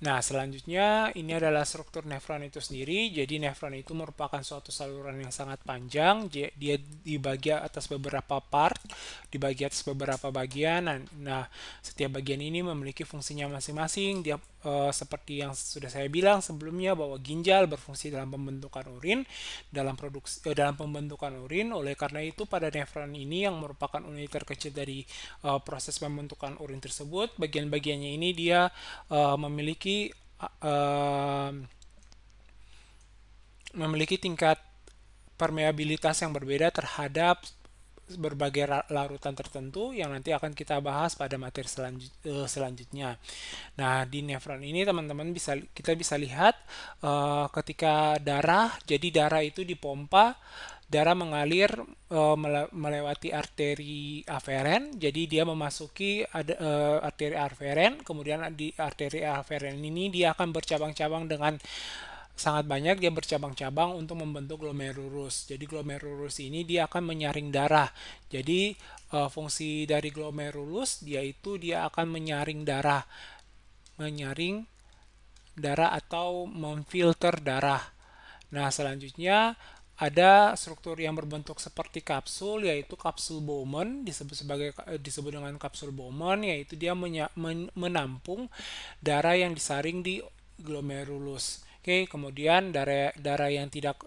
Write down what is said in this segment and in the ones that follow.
Nah, selanjutnya ini adalah struktur nefron itu sendiri. Jadi nefron itu merupakan suatu saluran yang sangat panjang. Dia dibagi atas beberapa part, dibagi atas beberapa bagian. Nah, setiap bagian ini memiliki fungsinya masing-masing. Dia seperti yang sudah saya bilang sebelumnya bahwa ginjal berfungsi dalam pembentukan urin, dalam pembentukan urin. Oleh karena itu pada nefron ini yang merupakan unit terkecil dari proses pembentukan urin tersebut, bagian-bagiannya ini dia memiliki uh, memiliki tingkat permeabilitas yang berbeda terhadap berbagai larutan tertentu yang nanti akan kita bahas pada materi selanjutnya. Nah, di nefron ini teman-teman kita bisa lihat ketika jadi darah itu dipompa, darah mengalir melewati arteri aferen, jadi dia memasuki arteri aferen, kemudian di arteri aferen ini dia akan bercabang-cabang dengan sangat banyak, dia bercabang-cabang untuk membentuk glomerulus. Jadi glomerulus ini dia akan menyaring darah. Jadi fungsi dari glomerulus dia akan menyaring darah atau memfilter darah. Nah, selanjutnya ada struktur yang berbentuk seperti kapsul, yaitu kapsul Bowman, disebut dengan kapsul Bowman, yaitu dia menampung darah yang disaring di glomerulus. Oke, kemudian darah yang tidak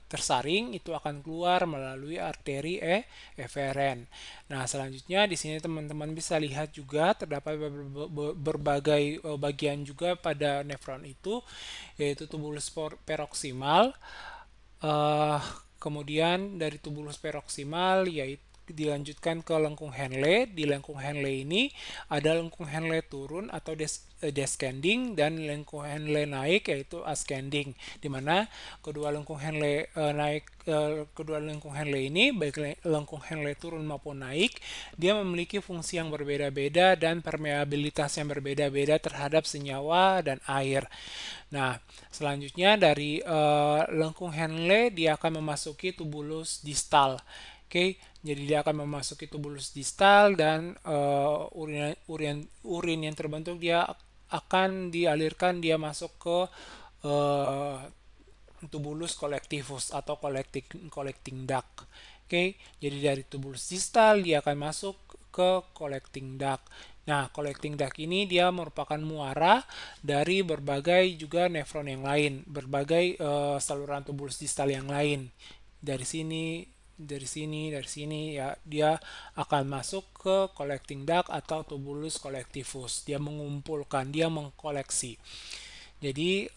tersaring itu akan keluar melalui arteri eferen. Nah, selanjutnya di sini teman-teman bisa lihat juga terdapat berbagai bagian juga pada nefron itu, yaitu tubulus peroksimal. Uh, Kemudian dari tubulus peroksimal yaitu dilanjutkan ke lengkung Henle. Di lengkung Henle ini ada lengkung Henle turun atau descending dan lengkung Henle naik yaitu ascending, di mana kedua lengkung Henle kedua lengkung Henle ini baik lengkung Henle turun maupun naik dia memiliki fungsi yang berbeda-beda dan permeabilitas yang berbeda-beda terhadap senyawa dan air. Nah, selanjutnya dari lengkung Henle dia akan memasuki tubulus distal. Oke, jadi dia akan memasuki tubulus distal dan urin yang terbentuk dia akan dialirkan dia masuk ke uh, tubulus collectivus atau collecting duct. Oke, jadi dari tubulus distal dia akan masuk ke collecting duct. Nah, collecting duct ini dia merupakan muara dari berbagai juga nefron yang lain, berbagai saluran tubulus distal yang lain. Dari sini, dari sini, dari sini ya dia akan masuk ke collecting duct atau tubulus collectivus. Dia mengumpulkan, dia mengkoleksi. Jadi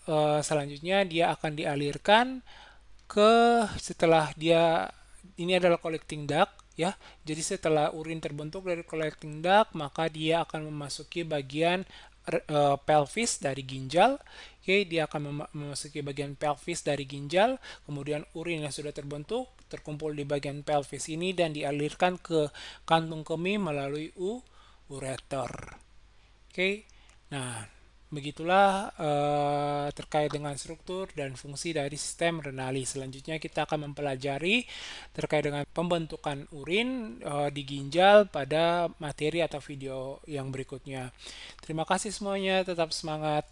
selanjutnya dia akan dialirkan setelah dia ini adalah collecting duct ya. Jadi setelah urin terbentuk dari collecting duct, maka dia akan memasuki bagian pelvis dari ginjal. Oke, dia akan memasuki bagian pelvis dari ginjal, kemudian urin yang sudah terbentuk terkumpul di bagian pelvis ini dan dialirkan ke kantung kemih melalui ureter. Oke. Nah, begitulah terkait dengan struktur dan fungsi dari sistem renali. Selanjutnya kita akan mempelajari terkait dengan pembentukan urin di ginjal pada materi atau video yang berikutnya. Terima kasih semuanya, tetap semangat.